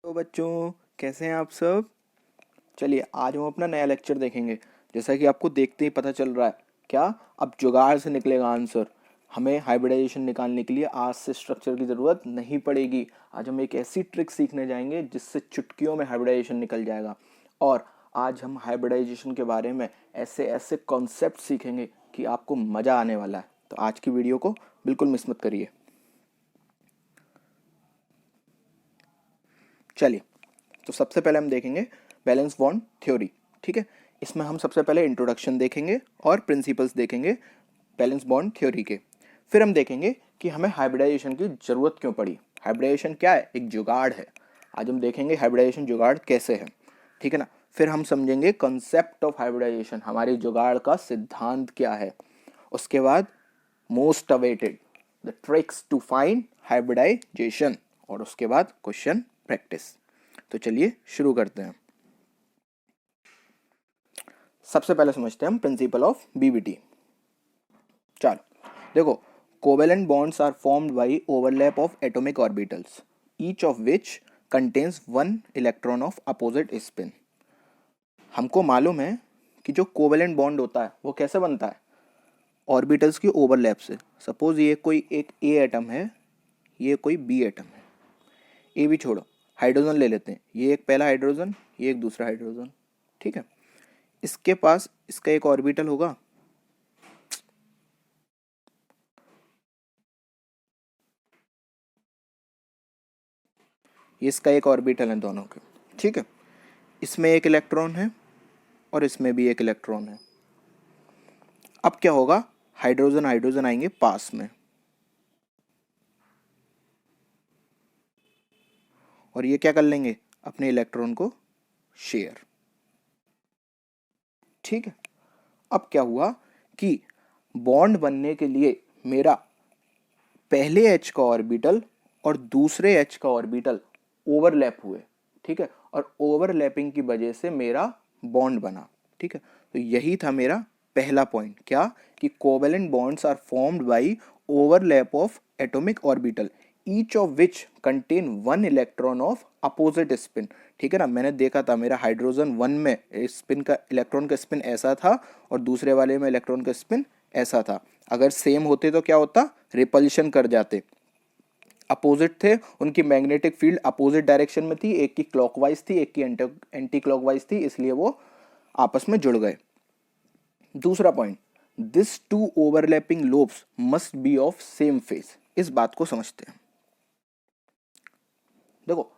तो बच्चों, कैसे हैं आप सब। चलिए आज हम अपना नया लेक्चर देखेंगे। जैसा कि आपको देखते ही पता चल रहा है, क्या अब जुगाड़ से निकलेगा आंसर। हमें हाइब्रिडाइजेशन निकालने के लिए आज से स्ट्रक्चर की ज़रूरत नहीं पड़ेगी। आज हम एक ऐसी ट्रिक सीखने जाएंगे जिससे चुटकियों में हाइब्रिडाइजेशन निकल जाएगा। और आज हम हाइब्रिडाइजेशन के बारे में ऐसे ऐसे कॉन्सेप्ट सीखेंगे कि आपको मज़ा आने वाला है। तो आज की वीडियो को बिल्कुल मिस मत करिए। चलिए, तो सबसे पहले हम देखेंगे बैलेंस बॉन्ड थ्योरी। ठीक है, इसमें हम सबसे पहले इंट्रोडक्शन देखेंगे और प्रिंसिपल्स देखेंगे बैलेंस बॉन्ड थ्योरी के। फिर हम देखेंगे कि हमें हाइब्रिडाइजेशन की ज़रूरत क्यों पड़ी। हाइब्रिडाइजेशन क्या है? एक जुगाड़ है। आज हम देखेंगे हाइब्रिडाइजेशन जुगाड़ कैसे है। ठीक है ना। फिर हम समझेंगे कॉन्सेप्ट ऑफ हाइब्रिडाइजेशन, हमारी जुगाड़ का सिद्धांत क्या है। उसके बाद most awaited the tricks to find hybridization, और उसके बाद क्वेश्चन प्रैक्टिस। तो चलिए शुरू करते हैं। सबसे पहले समझते हैं हम प्रिंसिपल ऑफ बीबीटी। चलो देखो, covalent bonds are formed by overlap of atomic orbitals each of which contains one electron of opposite spin. हमको मालूम है कि जो कोवेलेंट बॉन्ड होता है वो कैसे बनता है? ऑर्बिटल्स की ओवरलैप से। सपोज ये कोई एक ए एटम है, ये कोई बी एटम है। ए भी छोड़ो, हाइड्रोजन ले लेते हैं। ये एक पहला हाइड्रोजन, ये एक दूसरा हाइड्रोजन। ठीक है, इसके पास इसका एक ऑर्बिटल होगा, ये इसका एक ऑर्बिटल है दोनों के। ठीक है, इसमें एक इलेक्ट्रॉन है और इसमें भी एक इलेक्ट्रॉन है। अब क्या होगा? हाइड्रोजन हाइड्रोजन आएंगे पास में, और ये क्या कर लेंगे? अपने इलेक्ट्रॉन को शेयर। ठीक है, अब क्या हुआ कि बॉन्ड बनने के लिए मेरा पहले एच का ऑर्बिटल और दूसरे एच का ऑर्बिटल ओवरलैप हुए। ठीक है, और ओवरलैपिंग की वजह से मेरा बॉन्ड बना। ठीक है, तो यही था मेरा पहला पॉइंट, क्या कि covalent bonds are formed by overlap of atomic orbital each of which contain one electron of opposite spin. ठीक है ना, मैंने देखा था मेरा हाइड्रोजन 1 में स्पिन का, इलेक्ट्रॉन का स्पिन ऐसा था और दूसरे वाले में इलेक्ट्रॉन का स्पिन ऐसा था। अगर सेम होते तो क्या होता? रिपल्शन कर जाते। अपोजिट थे, उनकी मैग्नेटिक फील्ड अपोजिट डायरेक्शन में थी, एक की क्लॉकवाइज थी, एक की एंटी क्लॉकवाइज थी, इसलिए वो आपस में जुड़ गए। दूसरा point, this two overlapping lobes must be of same phase. इस बात को समझते हैं। देखो,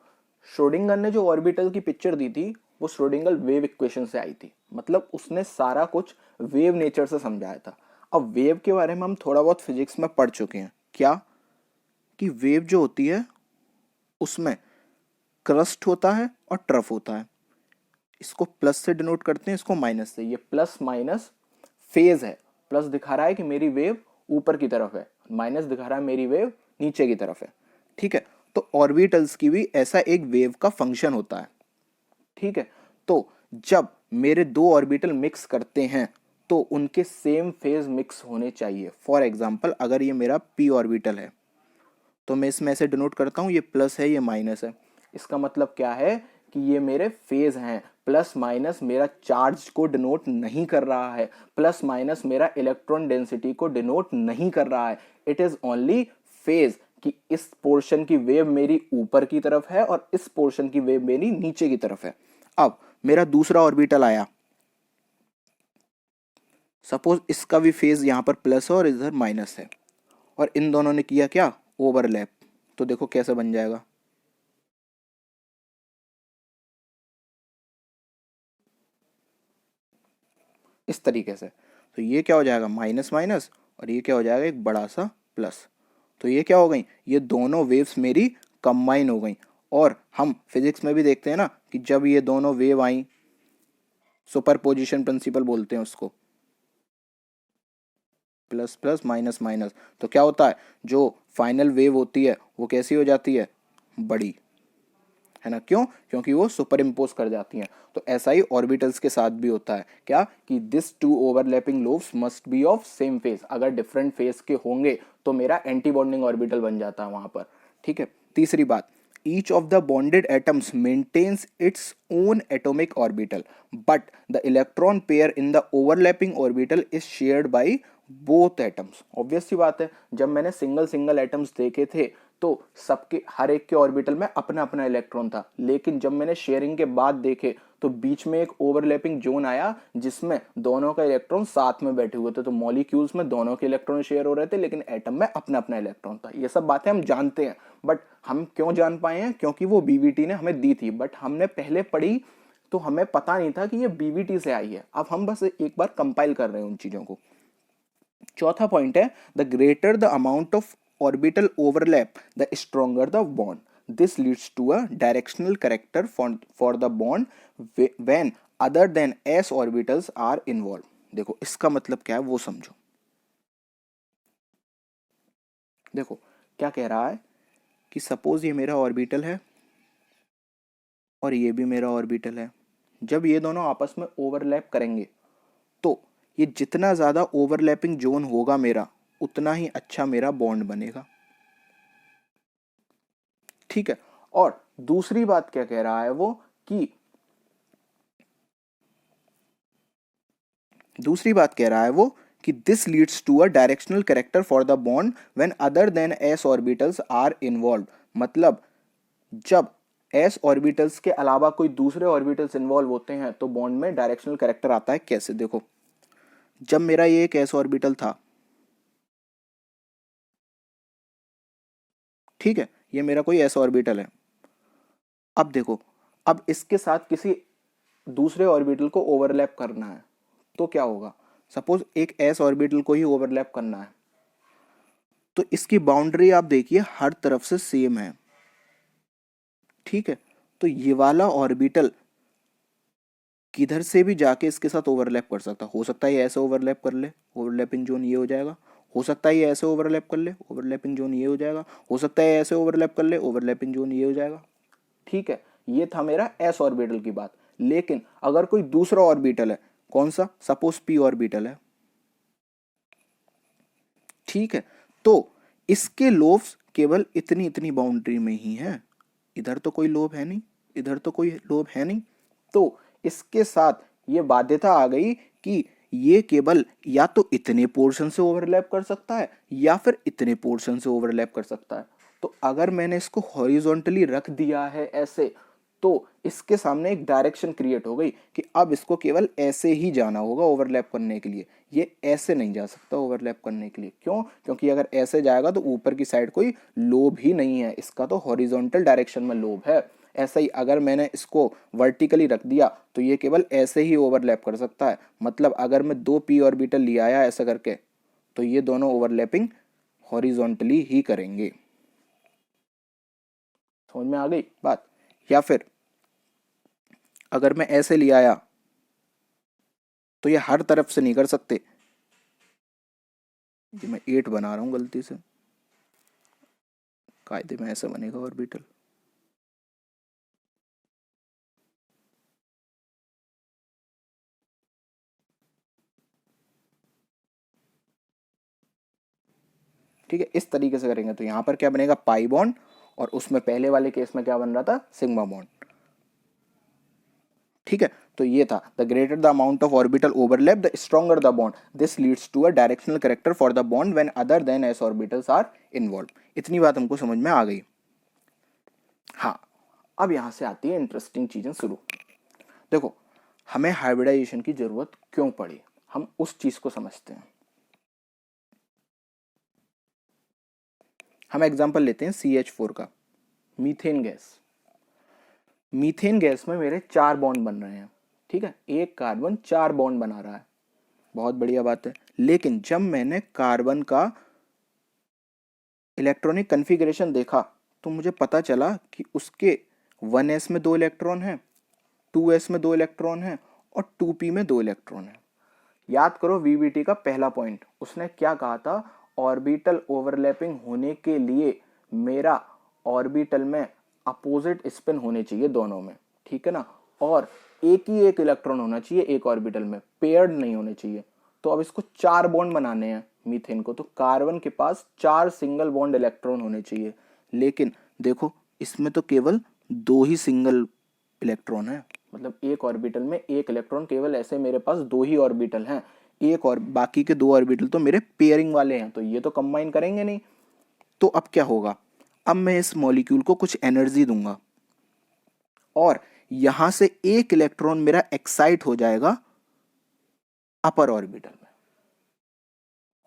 श्रोडिंगर ने जो ऑर्बिटल की पिक्चर दी थी वो श्रोडिंगर वेव इक्वेशन से आई थी। मतलब उसने सारा कुछ वेव नेचर से समझाया था। अब वेव के बारे में हम थोड़ा बहुत फिजिक्स में पढ़ चुके हैं। क्या कि वेव जो होती है उसमें क्रस्ट होता है और ट्रफ होता है। इसको प्लस से डिनोट करते हैं, इसको माइनस से। ये प्लस माइनस फेज है। प्लस दिखा रहा है कि मेरी वेव ऊपर की तरफ है, माइनस दिखा रहा है मेरी वेव नीचे की तरफ है। ठीक है, तो ऑर्बिटल्स की भी ऐसा एक वेव का फंक्शन होता है। ठीक है, तो जब मेरे दो ऑर्बिटल मिक्स करते हैं तो उनके सेम फेज मिक्स होने चाहिए। फॉर एग्जाम्पल, अगर ये मेरा पी ऑर्बिटल है तो मैं इसमें ऐसे डिनोट करता हूँ, ये प्लस है ये माइनस है। इसका मतलब क्या है कि ये मेरे फेज हैं। प्लस माइनस मेरा चार्ज को डिनोट नहीं कर रहा है, प्लस माइनस मेरा इलेक्ट्रॉन डेंसिटी को डिनोट नहीं कर रहा है। इट इज ओनली फेज, कि इस पोर्शन की वेव मेरी ऊपर की तरफ है और इस पोर्शन की वेव मेरी नीचे की तरफ है। अब मेरा दूसरा ऑर्बिटल आया, सपोज इसका भी फेज यहां पर प्लस है और इधर माइनस है, और इन दोनों ने किया क्या? ओवरलैप। तो देखो कैसे बन जाएगा। इस तरीके से। तो ये क्या हो जाएगा? माइनस माइनस, और ये क्या हो जाएगा? एक बड़ा सा प्लस। तो ये क्या हो गई? ये दोनों वेव्स मेरी कंबाइन हो गई। और हम फिजिक्स में भी देखते हैं ना कि जब ये दोनों वेव आई, सुपरपोजिशन प्रिंसिपल बोलते हैं उसको, प्लस प्लस माइनस माइनस, तो क्या होता है? जो फाइनल वेव होती है वो कैसी हो जाती है? बड़ी, है ना। क्यों? क्योंकि वो सुपर इम्पोज कर जाती हैं। तो ऐसा ही ऑर्बिटल्स के साथ भी होता है, क्या कि this two overlapping lobes must be of same phase. अगर डिफरेंट फेज के होंगे तो मेरा एंटी बॉन्डिंग ऑर्बिटल बन जाता है वहां पर। ठीक है, तीसरी बात, each of the bonded atoms maintains its own atomic orbital, but the electron pair in the overlapping orbital is shared by both atoms. Obvious सी बात है, जब मैंने सिंगल सिंगल एटम्स देखे थे तो सबके हर एक के ऑर्बिटल में अपना अपना इलेक्ट्रॉन था, लेकिन जब मैंने शेयरिंग के बाद देखे तो बीच में एक ओवरलैपिंग जोन आया जिसमें दोनों का इलेक्ट्रॉन साथ में बैठे हुए थे, तो मॉलिक्यूल्स में दोनों के इलेक्ट्रॉन शेयर हो रहे थे लेकिन एटम में अपना अपना इलेक्ट्रॉन था। ये सब बातें हम जानते हैं, बट हम क्यों जान पाए हैं? क्योंकि वो बीवीटी ने हमें दी थी, बट हमने पहले पढ़ी तो हमें पता नहीं था कि ये बीवीटी से आई है। अब हम बस एक बार कंपाइल कर रहे हैं उन चीजों को। चौथा पॉइंट है, the greater the amount of orbital overlap, the stronger the bond. This leads to a directional character for the bond when other than s orbitals are involved. देखो इसका मतलब क्या है वो समझो। देखो क्या कह रहा है कि सपोज ये मेरा ऑर्बिटल है और ये भी मेरा ऑर्बिटल है। जब ये दोनों आपस में ओवरलैप करेंगे तो ये जितना ज्यादा ओवरलैपिंग जोन होगा मेरा, उतना ही अच्छा मेरा बॉन्ड बनेगा। ठीक है। और दूसरी बात क्या कह रहा है वो कि this leads to a directional character for the bond when other than s orbitals are involve. मतलब जब s ऑर्बिटल्स के अलावा कोई दूसरे ऑर्बिटल्स इन्वॉल्व होते हैं तो बॉन्ड में डायरेक्शनल कैरेक्टर आता है। कैसे? देखो, जब मेरा ये एक s ऑर्बिटल था, ठीक है, ये मेरा कोई s ऑर्बिटल है। अब देखो, अब इसके साथ किसी दूसरे ऑर्बिटल को ओवरलैप करना है तो क्या होगा? सपोज एक s ऑर्बिटल को ही ओवरलैप करना है तो इसकी बाउंड्री आप देखिए हर तरफ से सेम है। ठीक है, तो ये वाला ऑर्बिटल किधर से भी जाके इसके साथ ओवरलैप कर सकता। हो सकता है ये ऐसे ओवरलैप कर ले, ओवरलैपिंग जोन ये हो जाएगा। हो सकता है ये ऐसे ओवरलैप कर ले, ओवरलैपिंग जोन ये हो जाएगा। हो सकता है ऐसे ओवरलैप कर ले, ओवरलैपिंग जोन ये हो जाएगा। ठीक है, ये था मेरा s ऑर्बिटल की बात। लेकिन अगर कोई दूसरा ऑर्बिटल है, कौन सा? सपोज p ऑर्बिटल है। ठीक है, तो इसके लोब्स केवल इतनी इतनी बाउंड्री में ही है। इधर तो कोई लोब है नहीं, इधर तो कोई लोब है नहीं, तो इसके साथ ये बाध्यता आ गई कि ये केवल या तो इतने पोर्शन से ओवरलैप कर सकता है या फिर इतने पोर्शन से ओवरलैप कर सकता है। तो अगर मैंने इसको हॉरिजॉन्टली रख दिया है ऐसे, तो इसके सामने एक डायरेक्शन क्रिएट हो गई कि अब इसको केवल ऐसे ही जाना होगा ओवरलैप करने के लिए। ये ऐसे नहीं जा सकता ओवरलैप करने के लिए। क्यों? क्योंकि अगर ऐसे जाएगा तो ऊपर की साइड कोई लोब ही नहीं है, इसका तो हॉरिजॉन्टल डायरेक्शन में लोब है। ऐसा ही अगर मैंने इसको वर्टिकली रख दिया तो ये केवल ऐसे ही ओवरलैप कर सकता है। मतलब अगर मैं 2 p ऑर्बिटल ले आया ऐसा करके तो ये दोनों ओवरलैपिंग हॉरिजॉन्टली ही करेंगे। समझ में आ गई बात? या फिर अगर मैं ऐसे ले आया तो ये हर तरफ से नहीं कर सकते। ये मैं 8 बना रहा हूं गलती से, कायदे में ऐसा बनेगा ऑर्बिटल। ठीक है, इस तरीके से करेंगे तो यहां पर क्या बनेगा? पाई बॉन्ड, और उसमें पहले वाले केस में क्या बन रहा था? Sigma bond. ठीक है, तो ये था the greater the amount of orbital overlap the stronger the bond. This leads to a directional character for the bond when other than s orbitals are involve. इतनी बात हमको समझ में आ गई। हाँ, अब यहां से आती है इंटरेस्टिंग चीजें शुरू। देखो, हमें हाइब्रिडाइजेशन की जरूरत क्यों पड़ी, हम उस चीज को समझते हैं। हम एग्जांपल लेते हैं CH4 का, मीथेन गैस। मीथेन गैस में मेरे 4 बॉन्ड बन रहे हैं। ठीक है, एक कार्बन 4 बॉन्ड बना रहा है, बहुत बढ़िया बात है। लेकिन जब मैंने कार्बन का इलेक्ट्रॉनिक कन्फिगरेशन देखा तो मुझे पता चला कि उसके 1s में 2 इलेक्ट्रॉन हैं, 2s में 2 इलेक्ट्रॉन हैं और 2p में 2 इलेक्ट्रॉन हैं। याद करो वीबीटी का पहला पॉइंट, उसने क्या कहा था? ऑर्बिटल ओवरलैपिंग होने के लिए मेरा ऑर्बिटल में अपोजिट स्पिन होने चाहिए दोनों में। ठीक है ना? और एक ही एक इलेक्ट्रॉन होना चाहिए एक ऑर्बिटल में, पेयर्ड नहीं होने चाहिए। तो अब इसको 4 बॉन्ड बनाने हैं मीथेन को, तो कार्बन के पास 4 सिंगल बॉन्ड इलेक्ट्रॉन होने चाहिए। लेकिन देखो इसमें तो केवल 2 ही सिंगल इलेक्ट्रॉन है, मतलब एक ऑर्बिटल में एक इलेक्ट्रॉन, केवल ऐसे मेरे पास 2 ही ऑर्बिटल हैं, एक और बाकी के 2 ऑर्बिटल तो मेरे पेयरिंग वाले हैं, तो ये तो कंबाइन करेंगे नहीं। तो अब क्या होगा, अब मैं इस मॉलिक्यूल को कुछ एनर्जी दूंगा और यहां से एक इलेक्ट्रॉन मेरा एक्साइट हो जाएगा अपर ऑर्बिटल में।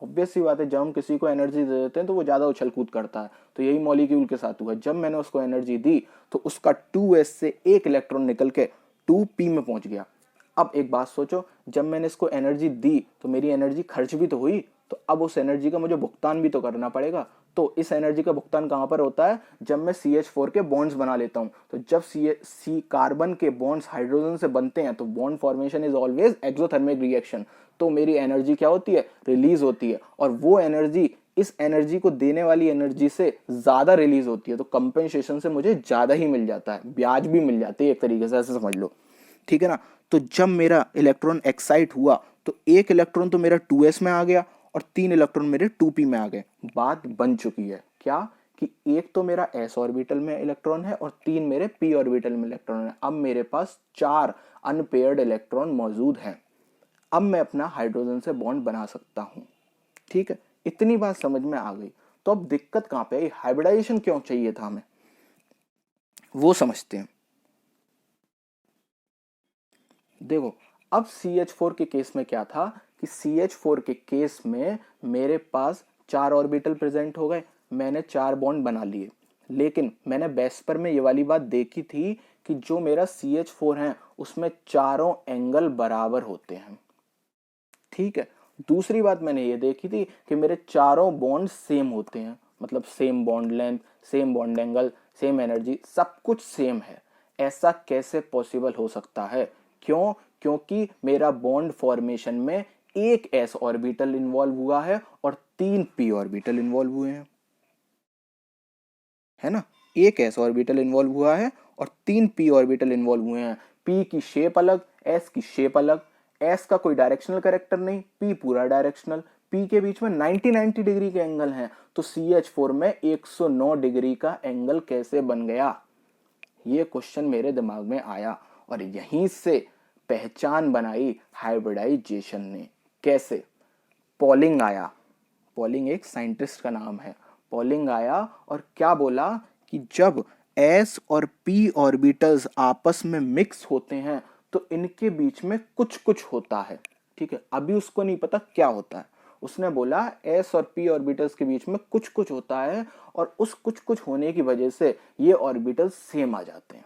ऑब्वियस सी बात है, जब हम किसी को एनर्जी दे देते हैं तो वो ज्यादा उछल कूद करता है, तो यही मॉलिक्यूल के साथ हुआ। जब मैंने उसको एनर्जी दी तो उसका 2s से एक इलेक्ट्रॉन निकल के 2p में पहुंच गया। अब एक बात सोचो, जब मैंने इसको एनर्जी दी तो मेरी एनर्जी खर्च भी तो हुई, तो अब उस एनर्जी का मुझे भुगतान भी तो करना पड़ेगा। तो इस एनर्जी का भुगतान कहां पर होता है, जब मैं CH4 के बॉन्ड्स बना लेता हूं। तो जब सी कार्बन के बॉन्ड्स हाइड्रोजन से बनते हैं तो bond formation is always exothermic reaction, तो मेरी एनर्जी क्या होती है, रिलीज होती है, और वो एनर्जी इस एनर्जी को देने वाली एनर्जी से ज्यादा रिलीज होती है, तो कंपेंसेशन से मुझे ज्यादा ही मिल जाता है, ब्याज भी मिल जाती है एक तरीके से, ऐसे समझ लो, ठीक है ना। तो जब मेरा इलेक्ट्रॉन एक्साइट हुआ तो एक इलेक्ट्रॉन तो मेरा 2s में आ गया और 3 इलेक्ट्रॉन मेरे 2p में आ गए। बात बन चुकी है क्या, कि एक तो मेरा s ऑर्बिटल में इलेक्ट्रॉन है और 3 मेरे p ऑर्बिटल में इलेक्ट्रॉन है। अब मेरे पास 4 अनपेयर्ड इलेक्ट्रॉन मौजूद हैं। अब मैं अपना हाइड्रोजन से बॉन्ड बना सकता हूं, ठीक है। इतनी बात समझ में आ गई। तो अब दिक्कत कहां पे आई, हाइब्रिडाइजेशन क्यों चाहिए था हमें, वो समझते हैं। देखो, अब CH4 के केस में क्या था कि CH4 के केस में मेरे पास 4 ऑर्बिटल प्रेजेंट हो गए, मैंने 4 बॉन्ड बना लिए। लेकिन मैंने बेस्पर में ये वाली बात देखी थी कि जो मेरा CH4 है उसमें चारों एंगल बराबर होते हैं, ठीक है। दूसरी बात मैंने ये देखी थी कि मेरे चारों बॉन्ड सेम होते हैं, मतलब same bond length, same bond angle, same energy, सब कुछ सेम है। ऐसा कैसे पॉसिबल हो सकता है, क्यों, क्योंकि मेरा बॉन्ड फॉर्मेशन में एक s ऑर्बिटल इन्वॉल्व हुआ है और 3 p ऑर्बिटल इन्वॉल्व हुए हैं, है ना। एक s ऑर्बिटल इन्वॉल्व हुआ है और 3 p ऑर्बिटल इन्वॉल्व हुए हैं। p की शेप अलग, s की शेप अलग, s का कोई डायरेक्शनल कैरेक्टर नहीं, p पूरा डायरेक्शनल, p के बीच में 90 डिग्री के एंगल हैं, तो CH4 में 109 डिग्री का एंगल कैसे बन गया, ये क्वेश्चन मेरे दिमाग में आया और यहीं से पहचान बनाई हाइब्रिडाइजेशन ने। कैसे, पॉलिंग आया, पॉलिंग एक साइंटिस्ट का नाम है, पॉलिंग आया और क्या बोला कि जब s और p ऑर्बिटल्स आपस में मिक्स होते हैं तो इनके बीच में कुछ कुछ होता है, ठीक है। अभी उसको नहीं पता क्या होता है, उसने बोला s और p ऑर्बिटल्स के बीच में कुछ कुछ होता है और उस कुछ कुछ होने की वजह से ये ऑर्बिटल्स सेम आ जाते हैं,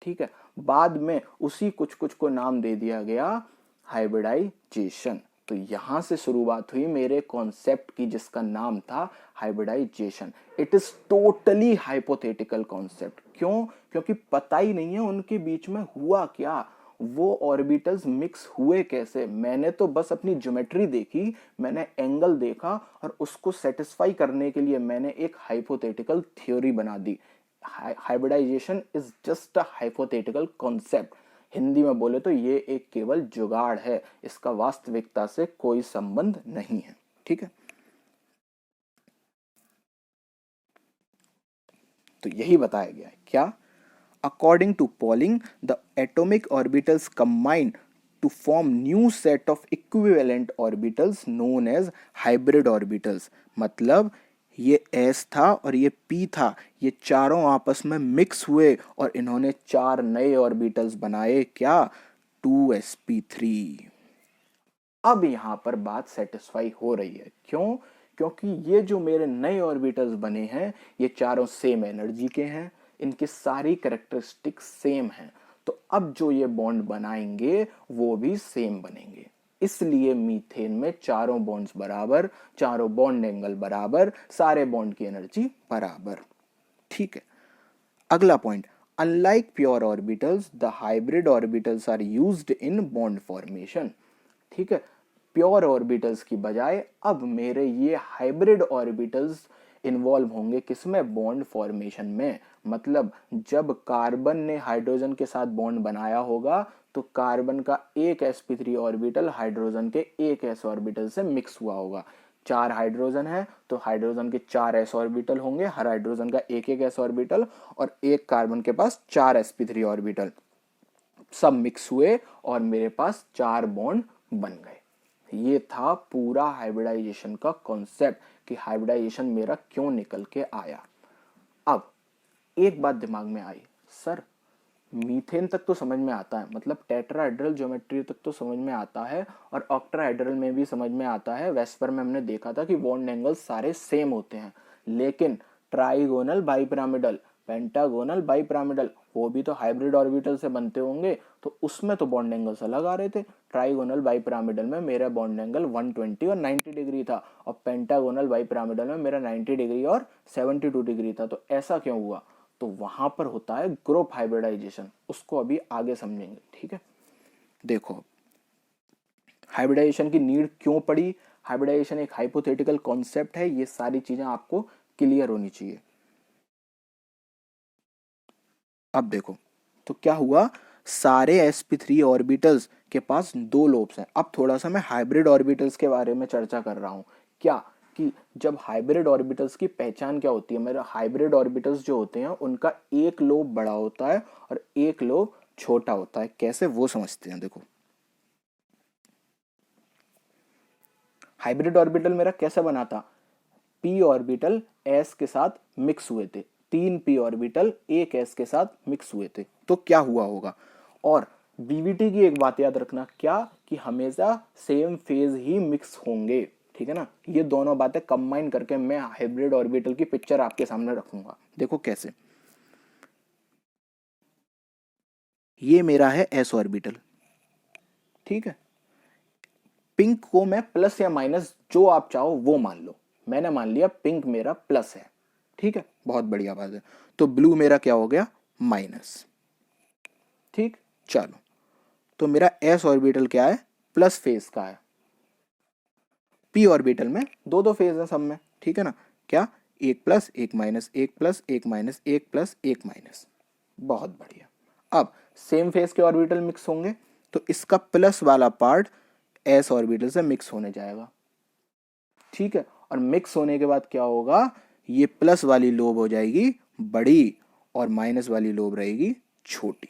ठीक है। बाद में उसी कुछ कुछ को नाम दे दिया गया हाइब्रिडाइजेशन। तो यहां से शुरुआत हुई मेरे कॉन्सेप्ट की, जिसका नाम था hybridization. It is totally hypothetical concept, क्यों, क्योंकि पता ही नहीं है उनके बीच में हुआ क्या, वो ऑर्बिटल्स मिक्स हुए कैसे। मैंने तो बस अपनी ज्योमेट्री देखी, मैंने एंगल देखा और उसको सेटिस्फाई करने के लिए मैंने एक हाइपोथेटिकल थ्योरी बना दी। Hybridization is just a hypothetical concept. Hindi में बोले तो ये एक केवल जुगाड़ है, इसका वास्तविकता से कोई संबंध नहीं है, ठीक है। तो यही बताया गया है क्या, according to Pauling the atomic orbitals combine to form new set of equivalent orbitals known as hybrid orbitals. मतलब ये s था और ये p था, ये चारों आपस में मिक्स हुए और इन्होंने 4 नए ऑर्बिटल्स बनाए, क्या, 2sp3। अब यहां पर बात सेटिस्फाई हो रही है, क्यों, क्योंकि ये जो मेरे नए ऑर्बिटल्स बने हैं ये चारों सेम एनर्जी के हैं, इनकी सारी कैरेक्टरिस्टिक सेम हैं, तो अब जो ये बॉन्ड बनाएंगे वो भी सेम बनेंगे। इसलिए मीथेन में चारों बॉन्ड्स बराबर, चारों बॉन्ड एंगल बराबर, सारे बॉन्ड की एनर्जी बराबर, ठीक है। अगला point, unlike pure orbitals the hybrid orbitals are used in bond formation, ठीक है। प्योर ऑर्बिटल्स की बजाय अब मेरे ये हाइब्रिड ऑर्बिटल्स इन्वॉल्व होंगे किसमें, बॉन्ड फॉर्मेशन में। मतलब जब कार्बन ने हाइड्रोजन के साथ बॉन्ड बनाया होगा तो कार्बन का एक sp3 ऑर्बिटल हाइड्रोजन के एक s ऑर्बिटल से मिक्स हुआ होगा, 4 हाइड्रोजन है तो हाइड्रोजन के 4 s ऑर्बिटल होंगे, हर हाइड्रोजन का एक एक s ऑर्बिटल, और एक कार्बन के पास 4 sp3 ऑर्बिटल, सब मिक्स हुए और मेरे पास 4 बॉन्ड बन गए। ये था पूरा हाइब्रिडाइजेशन का कॉन्सेप्ट कि हाइब्रिडाइजेशन मेरा क्यों निकल के आया। अब एक बात दिमाग में आई, सर मीथेन तक तो समझ में आता है, मतलब टेट्राहेड्रल ज्योमेट्री तक तो समझ में आता है और ऑक्टाहेड्रल में भी समझ में आता है। वेस्पर में हमने देखा था कि बॉन्ड एंगल्स सारे सेम होते हैं, लेकिन ट्राइगोनल बाइपिरामिडल, पेंटागोनल बाइपिरामिडल, वो भी तो हाइब्रिड ऑर्बिटल से बनते होंगे, तो उसमें तो बॉन्ड एंगल्स अलग आ रहे थे। ट्राइगोनल बाइपिरामिडल में मेरा बॉन्ड एंगल 120 और 90 डिग्री था, और पेंटागोनल बाइपिरामिडल में मेरा 90 डिग्री और 72 डिग्री था। तो ऐसा क्यों हुआ? तो वहां पर होता है ग्रुप हाइब्रिडाइजेशन, उसको अभी आगे समझेंगे, ठीक है। देखो हाइब्रिडाइजेशन की नीड क्यों पड़ी, हाइब्रिडाइजेशन एक हाइपोथेटिकल कॉन्सेप्ट है, ये सारी चीजें आपको क्लियर होनी चाहिए। अब देखो तो क्या हुआ, सारे sp3 ऑर्बिटल्स के पास 2 लोब्स हैं। अब थोड़ा सा मैं हाइब्रिड ऑर्बिटल्स के बारे में चर्चा कर रहा हूं, क्या कि जब हाइब्रिड ऑर्बिटल्स की पहचान क्या होती है, मेरा हाइब्रिड ऑर्बिटल्स जो होते हैं उनका एक लोब बड़ा होता है और एक लोब छोटा होता है। कैसे, वो समझते हैं। देखो हाइब्रिड ऑर्बिटल मेरा कैसे बना था, p ऑर्बिटल s के साथ मिक्स हुए थे, 3 p ऑर्बिटल एक s के साथ मिक्स हुए थे, तो क्या हुआ होगा। और BVT की एक बात याद रखना, क्या कि हमेशा सेम फेज ही मिक्स होंगे, ठीक है ना। ये दोनों बातें कंबाइन करके मैं हाइब्रिड ऑर्बिटल की पिक्चर आपके सामने रखूंगा। देखो कैसे, ये मेरा है s ऑर्बिटल, ठीक है। पिंक को मैं प्लस या माइनस जो आप चाहो वो मान लो, मैंने मान लिया पिंक मेरा प्लस है, ठीक है, बहुत बढ़िया बात है। तो ब्लू मेरा क्या हो गया, माइनस, ठीक। चलो तो मेरा s ऑर्बिटल क्या है, प्लस फेज का है। p ऑर्बिटल में दो दो फेज है सब में, ठीक है ना। क्या, एक प्लस एक माइनस, एक प्लस एक माइनस, एक प्लस एक माइनस, बहुत बढ़िया। अब सेम फेज के ऑर्बिटल मिक्स होंगे तो इसका प्लस वाला पार्ट s ऑर्बिटल से मिक्स होने जाएगा, ठीक है। और मिक्स होने के बाद क्या होगा, ये प्लस वाली लोब हो जाएगी बड़ी और माइनस वाली लोब रहेगी छोटी।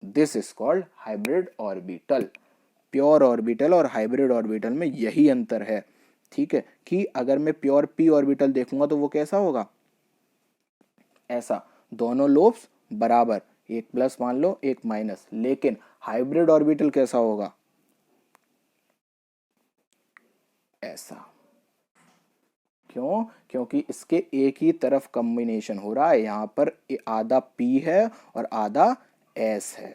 This is called hybrid orbital. Pure orbital और हाइब्रिड ऑर्बिटल में यही अंतर है, ठीक है। कि अगर मैं प्योर p ऑर्बिटल देखूंगा तो वो कैसा होगा, ऐसा, दोनों लोब्स बराबर, एक प्लस मान लो एक माइनस। लेकिन हाइब्रिड ऑर्बिटल कैसा होगा, ऐसा। क्यों, क्योंकि इसके एक ही तरफ कॉम्बिनेशन हो रहा है, यहां पर आधा p है और आधा s है,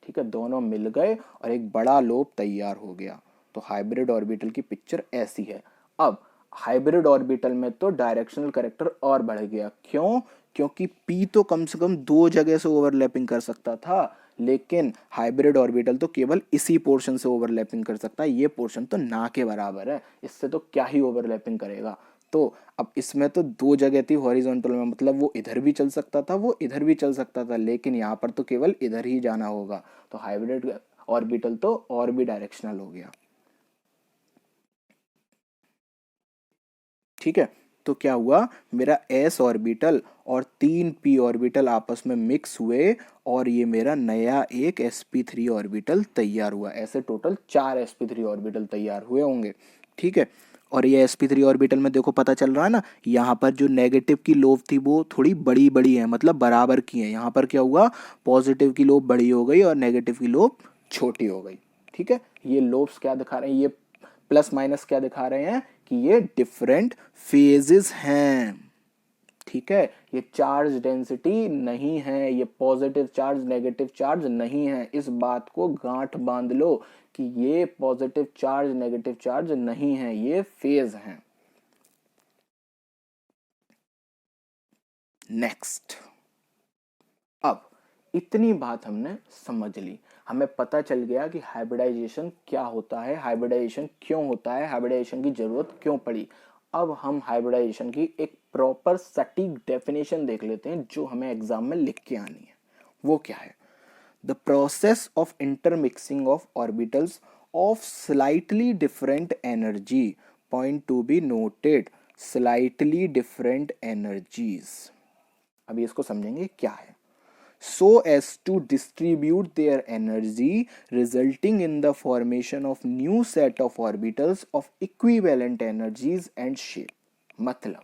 ठीक है। दोनों मिल गए और एक बड़ा लोब तैयार हो गया। तो हाइब्रिड ऑर्बिटल की पिक्चर ऐसी है। अब हाइब्रिड ऑर्बिटल में तो डायरेक्शनल कैरेक्टर और बढ़ गया, क्यों, क्योंकि p तो कम से कम 2 जगह से ओवरलैपिंग कर सकता था, लेकिन हाइब्रिड ऑर्बिटल तो केवल इसी पोर्शन से ओवरलैपिंग कर सकता है। ये पोर्शन तो ना के बराबर है, इससे तो क्या ही ओवरलैपिंग करेगा। तो अब इसमें तो 2 जगह थी हॉरिजॉन्टल में, मतलब वो इधर भी चल सकता था, वो इधर भी चल सकता था, लेकिन यहाँ पर तो केवल इधर ही जाना होगा। तो हाइब्रिड ऑर्बिटल तो और भी डायरेक्शनल हो गया, ठीक है। तो क्या हुआ, मेरा s ऑर्बिटल और 3 p ऑर्बिटल आपस में मिक्स हुए और ये मेरा नया एक sp3 ऑर्बिटल तैयार हुआ। ऐसे टोटल 4 sp3 ऑर्बिटल तैयार हुए होंगे, ठीक है। और ये sp3 ऑर्बिटल में देखो पता चल रहा है ना, यहाँ पर जो नेगेटिव की लोब थी वो थोड़ी बड़ी बड़ी है, मतलब बराबर की है। यहाँ पर क्या हुआ, पॉजिटिव की लोब बड़ी हो गई और नेगेटिव की लोब छोटी हो गई, ठीक है। ये लोब्स क्या दिखा रहे हैं, ये प्लस माइनस क्या दिखा रहे हैं कि ये डिफरेंट फेजेस हैं, ठीक है। ये चार्ज डेंसिटी नहीं है, ये पॉजिटिव चार्ज नेगेटिव चार्ज नहीं है। इस बात को गांठ बांध लो कि ये पॉजिटिव चार्ज नेगेटिव चार्ज नहीं है, ये फेज हैं। नेक्स्ट, अब इतनी बात हमने समझ ली, हमें पता चल गया कि हाइब्रिडाइजेशन क्या होता है, हाइब्रिडाइजेशन क्यों होता है, हाइब्रिडाइजेशन की जरूरत क्यों पड़ी। अब हम हाइब्रिडाइजेशन की एक प्रॉपर सटीक डेफिनेशन देख लेते हैं जो हमें एग्जाम में लिख के आनी है। वो क्या है, the process of intermixing of orbitals of slightly different energy point to be noted, slightly different energies. अभी इसको समझेंगे क्या है। so as to distribute their energy, resulting in the formation of new set of orbitals of equivalent energies and shape। मतलब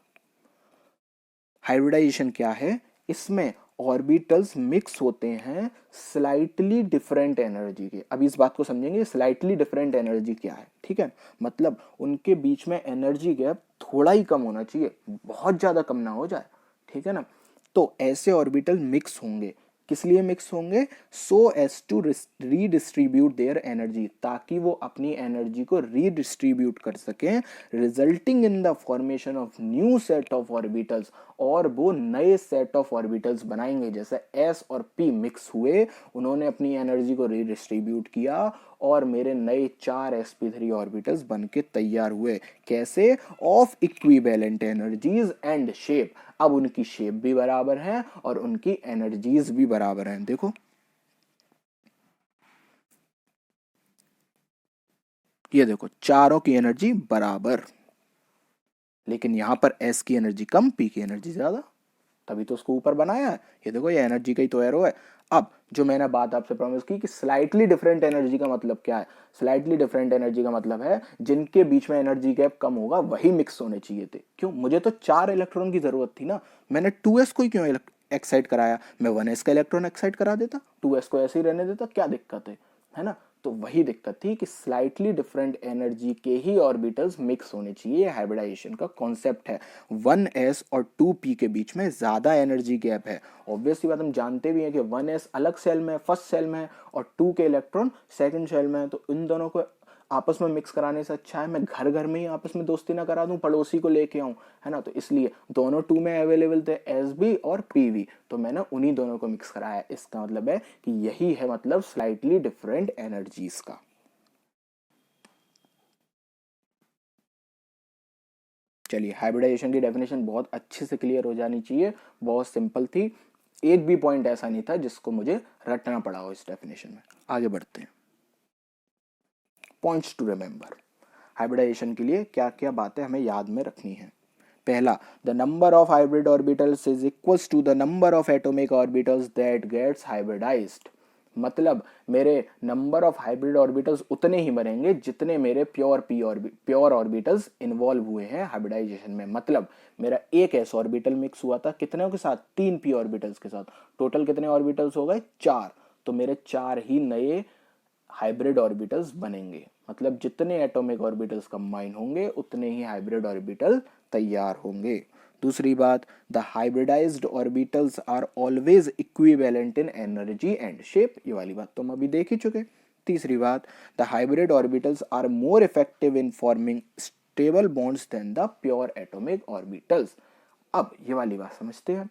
hybridisation क्या है, इसमें orbitals mix होते हैं स्लाइटली डिफरेंट एनर्जी के। अब इस बात को समझेंगे, स्लाइटली डिफरेंट एनर्जी क्या है, ठीक है। मतलब उनके बीच में एनर्जी गैप थोड़ा ही कम होना चाहिए, बहुत ज्यादा कम ना हो जाए, ठीक है ना। तो ऐसे ऑर्बिटल मिक्स होंगे, किस लिए मिक्स होंगे, so as to redistribute their energy, ताकि वो अपनी एनर्जी को रीडिस्ट्रीब्यूट कर सकें, resulting in the formation of new set of orbitals, और वो नए सेट ऑफ ऑर्बिटल्स बनाएंगे। जैसे एस और पी मिक्स हुए, उन्होंने अपनी एनर्जी को रीडिस्ट्रीब्यूट किया और मेरे नए 4 sp3 ऑर्बिटल्स बन के तैयार हुए। कैसे, of equivalent energies and shape. अब उनकी शेप भी बराबर है और उनकी एनर्जीज भी बराबर हैं। देखो ये देखो, चारों की एनर्जी बराबर, लेकिन यहां पर एस की एनर्जी कम, पी की एनर्जी ज्यादा, तभी तो उसको ऊपर बनाया है। ये देखो, ये एनर्जी का ही तो एरो है। अब जो मैंने बात आपसे प्रॉमिस की कि स्लाइटली डिफरेंट एनर्जी का मतलब क्या है, स्लाइटली डिफरेंट एनर्जी का मतलब है जिनके बीच में एनर्जी गैप कम होगा वही मिक्स होने चाहिए थे। क्यों, मुझे तो 4 इलेक्ट्रॉन की जरूरत थी ना, मैंने 2s को ही क्यों एक्साइट कराया, मैं 1s का इलेक्ट्रॉन एक्साइट करा देता, 2s को ऐसे ही रहने देता, क्या दिक्कत है ना। तो वही दिक्कत थी कि स्लाइटली डिफरेंट एनर्जी के ही ऑर्बिटल्स मिक्स होने चाहिए। हाइब्रिडाइजेशन का कॉन्सेप्ट है। 1s और 2p के बीच में ज्यादा एनर्जी गैप है। ऑब्वियसली बात हम जानते भी हैं कि 1s अलग सेल में, फर्स्ट सेल में, और 2 के इलेक्ट्रॉन सेकंड सेल में है। तो इन दोनों को आपस में मिक्स कराने से अच्छा है मैं घर घर में ही आपस में दोस्ती ना करा दूं, पड़ोसी को लेके आऊं, है ना। तो इसलिए दोनों 2 में अवेलेबल थे, एसबी और पीवी, तो मैंने उन्हीं दोनों को मिक्स कराया। इसका मतलब है कि यही है मतलब स्लाइटली डिफरेंट एनर्जीज का। चलिए, हाइब्रिडाइजेशन की डेफिनेशन बहुत अच्छे से क्लियर हो जानी चाहिए, बहुत सिंपल थी, एक भी पॉइंट ऐसा नहीं था जिसको मुझे रटना पड़ा हो इस डेफिनेशन में। आगे बढ़ते हैं, पॉइंट्स टू रिमेंबर। हाइब्रिडाइजेशन के लिए क्या क्या बातें हमें याद में रखनी है। पहला, the number of hybrid orbitals is equals to the number of atomic orbitals that gets hybridized. मतलब मेरे नंबर ऑफ हाइब्रिड ऑर्बिटल्स उतने ही बनेंगे जितने मेरे प्योर ऑर्बिटल्स इन्वॉल्व हुए हैं हाइब्रिडाइजेशन में। मतलब मेरा एक एस ऑर्बिटल मिक्स हुआ था कितने के साथ, 3 पी ऑर्बिटल्स के साथ, टोटल कितने ऑर्बिटल्स हो गए, 4। तो मेरे 4 ही नए हाइब्रिड ऑर्बिटल्स बनेंगे। मतलब जितने एटॉमिक ऑर्बिटल्स कंबाइन होंगे उतने ही हाइब्रिड ऑर्बिटल तैयार होंगे। दूसरी बात, the hybridized orbitals are always equivalent in energy and shape. ये वाली बात तो हम अभी देख ही चुके। तीसरी बात, the hybrid orbitals are more effective in forming stable bonds than the pure atomic orbitals. अब ये वाली बात समझते हैं,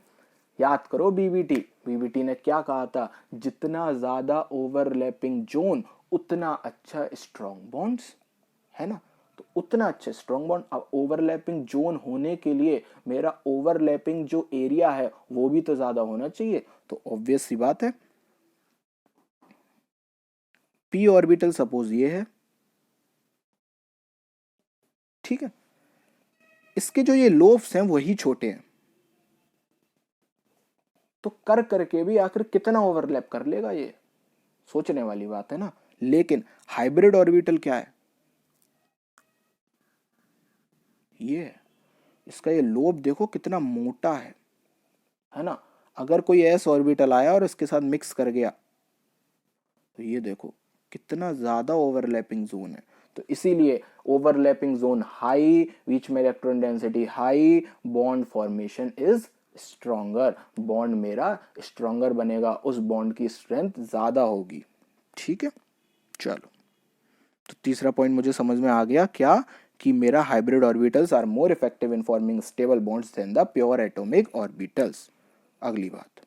याद करो बीबीटी ने क्या कहा था, जितना ज्यादा ओवरलैपिंग जोन उतना अच्छा स्ट्रॉन्ग बॉन्ड्स, है ना। तो उतना अच्छा स्ट्रॉन्ग बॉन्ड। अब ओवरलैपिंग जोन होने के लिए मेरा ओवरलैपिंग जो एरिया है वो भी तो ज्यादा होना चाहिए। तो ऑब्वियस सी बात है, पी ऑर्बिटल सपोज ये है, ठीक है, इसके जो ये लोब्स हैं वही छोटे हैं, तो कर करके भी आखिर कितना ओवरलैप कर लेगा, ये सोचने वाली बात है ना। लेकिन हाइब्रिड ऑर्बिटल क्या है, ये है, इसका ये लोब देखो कितना मोटा है ना। अगर कोई एस ऑर्बिटल आया और इसके साथ मिक्स कर गया तो ये देखो कितना ज्यादा ओवरलैपिंग जोन है। तो इसीलिए ओवरलैपिंग जोन हाई, बीच में electron density high, bond formation is stronger. Bond मेरा स्ट्रॉन्गर बनेगा, उस बॉन्ड की स्ट्रेंथ ज्यादा होगी, ठीक है। चलो, तो तीसरा पॉइंट मुझे समझ में आ गया, क्या कि मेरा hybrid orbitals are more effective in forming stable bonds than the pure atomic orbitals. अगली बात,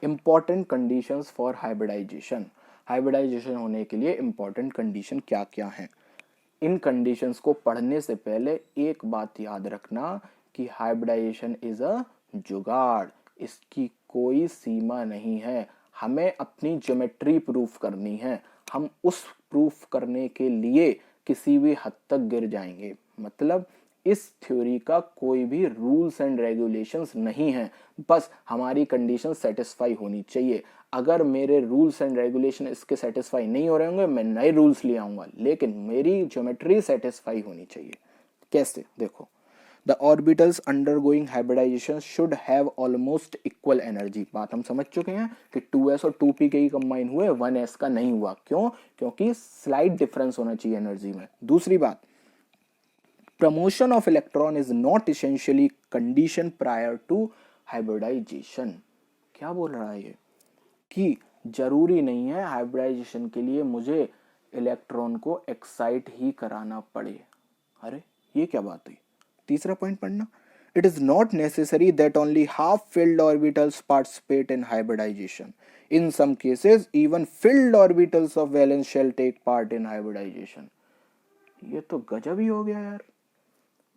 important conditions for hybridization. Hybridization होने के लिए इंपॉर्टेंट कंडीशन क्या क्या हैं। इन कंडीशंस को पढ़ने से पहले एक बात याद रखना कि हाइब्रिडाइजेशन इज अ जुगाड़, इसकी कोई सीमा नहीं है। हमें अपनी ज्योमेट्री प्रूफ करनी है, हम उस प्रूफ करने के लिए किसी भी हद तक गिर जाएंगे। मतलब इस थ्योरी का कोई भी रूल्स एंड रेगुलेशंस नहीं है, बस हमारी कंडीशन सेटिस्फाई होनी चाहिए। अगर मेरे रूल्स एंड रेगुलेशन इसके सेटिस्फाई नहीं हो रहे होंगे, मैं नए रूल्स ले आऊंगा, लेकिन मेरी ज्योमेट्री सेटिस्फाई होनी चाहिए। कैसे? देखो, the orbitals undergoing hybridization should have almost equal energy. बात हम समझ चुके हैं कि 2s और 2p के ही कंबाइन हुए, 1s का नहीं हुआ। क्यों? क्योंकि स्लाइट डिफरेंस होना चाहिए एनर्जी में। दूसरी बात, promotion of electron is not essentially condition prior to hybridization. क्या बोल रहा है ये? कि जरूरी नहीं है हाइब्रिडाइजेशन के लिए मुझे इलेक्ट्रॉन को एक्साइट ही कराना पड़े। अरे ये क्या बात है? तीसरा पॉइंट पढ़ना, it is not necessary that only half filled orbitals participate in hybridization. In some cases even filled orbitals of valence shell take part in hybridization. ये तो गजब ही हो गया यार।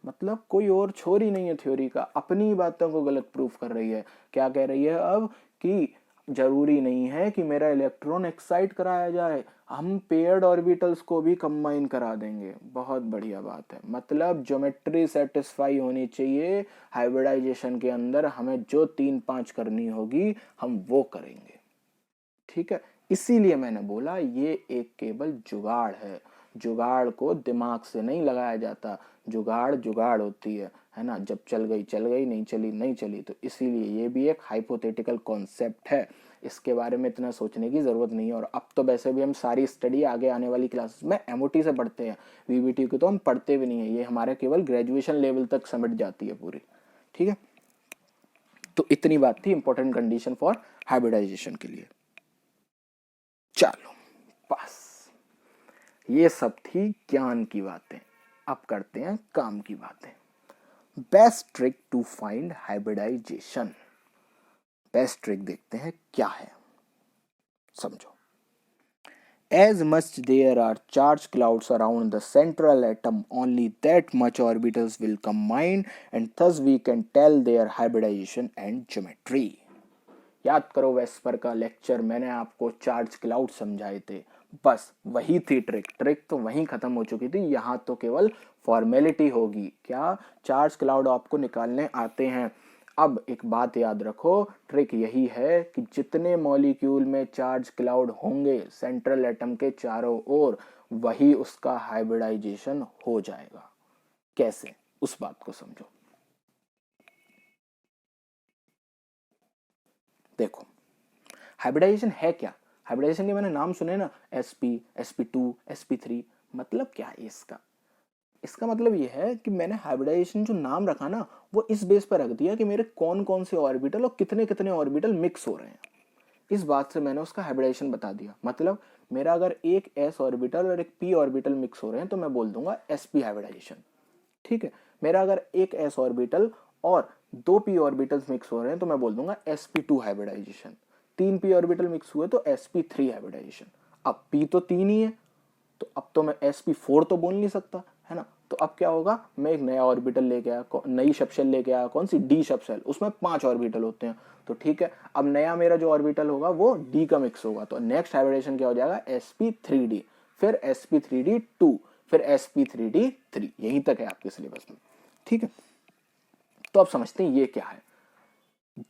मतलब कोई और छोर ही नहीं है थ्योरी का, अपनी बातों को गलत प्रूफ कर रही है। क्या कह रही है अब? कि जरूरी नहीं है कि मेरा इलेक्ट्रॉन एक्साइट कराया जाए, हम पेयर्ड ऑर्बिटल्स को भी कंबाइन करा देंगे। बहुत बढ़िया बात है। मतलब ज्योमेट्री सेटिस्फाई होनी चाहिए। हाइब्रिडाइजेशन के अंदर हमें जो 3-5 करनी होगी हम वो करेंगे। ठीक है, इसीलिए मैंने बोला ये एक केवल जुगाड़ है। जुगाड़ को दिमाग से नहीं लगाया जाता, जुगाड़ जुगाड़ होती है ना। जब चल गई, नहीं चली नहीं चली। तो इसीलिए ये भी एक हाइपोथेटिकल कॉन्सेप्ट है, इसके बारे में इतना सोचने की जरूरत नहीं है। और अब तो वैसे भी हम सारी स्टडी आगे आने वाली क्लासेस में एमओटी से पढ़ते हैं, वीबीटी को तो हम पढ़ते भी नहीं है। ये हमारे केवल ग्रेजुएशन लेवल तक समिट जाती है पूरी। ठीक है, तो इतनी बात थी इंपॉर्टेंट कंडीशन फॉर हाइब्रिडाइजेशन के लिए। चलो बस, ये सब थी ज्ञान की बातें। अब करते हैं काम की बातें। Best trick to find hybridization. Best trick देखते हैं क्या है, समझो। As much there are charge clouds around the central atom, only that much orbitals will combine, and thus we can tell their hybridization and geometry. याद करो VSEPR का lecture, मैंने आपको चार्ज क्लाउड समझाए थे। बस वही थी ट्रिक। ट्रिक तो वहीं खत्म हो चुकी थी, यहाँ तो केवल फॉर्मेलिटी होगी। क्या? चार्ज क्लाउड आपको निकालने आते हैं। अब एक बात याद रखो, ट्रिक यही है कि जितने मॉलिक्यूल में चार्ज क्लाउड होंगे सेंट्रल एटम के चारों ओर, वही उसका हाइब्रिडाइजेशन हो जाएगा। कैसे? उस बात को समझो। देखो, हाइब्रिडाइजेशन है क्या? हाइब्रिडाइजेशन के मैंने नाम सुने ना, sp, sp2, sp3। मतलब क्या है इसका? इसका मतलब ये है कि मैंने हाइब्रिडाइजेशन जो नाम रखा ना, वो इस बेस पर रख दिया कि मेरे कौन कौन से ऑर्बिटल और कितने कितने ऑर्बिटल मिक्स हो रहे हैं। इस बात से मैंने उसका हाइब्रिडाइजेशन बता दिया। मतलब मेरा अगर एक s ऑर्बिटल और एक p ऑर्बिटल मिक्स हो रहे हैं तो मैं बोल दूंगा sp हाइब्रिडाइजेशन। ठीक है, मेरा अगर एक s ऑर्बिटल और 2 p ऑर्बिटल्स मिक्स हो रहे हैं तो मैं बोल दूंगा sp2 hybridisation. 3 p orbital mix हुए तो sp3 हाइब्रिडाइजेशन। अब p तो 3 ही है, तो अब तो मैं sp4 तो बोल नहीं सकता, है ना। तो अब क्या होगा, मैं एक नया ऑर्बिटल लेके आया, नई सबशेल लेके आया। कौन सी? D subshell. उसमें 5 ऑर्बिटल होते हैं। तो ठीक है, अब नया मेरा जो ऑर्बिटल होगा वो डी का मिक्स होगा। तो नेक्स्ट हाइब्रिडेशन क्या हो जाएगा? sp3d, फिर sp3d2, फिर sp3d3। यहीं तक है आपके सिलेबस में। ठीक है, तो अब समझते हैं ये क्या है।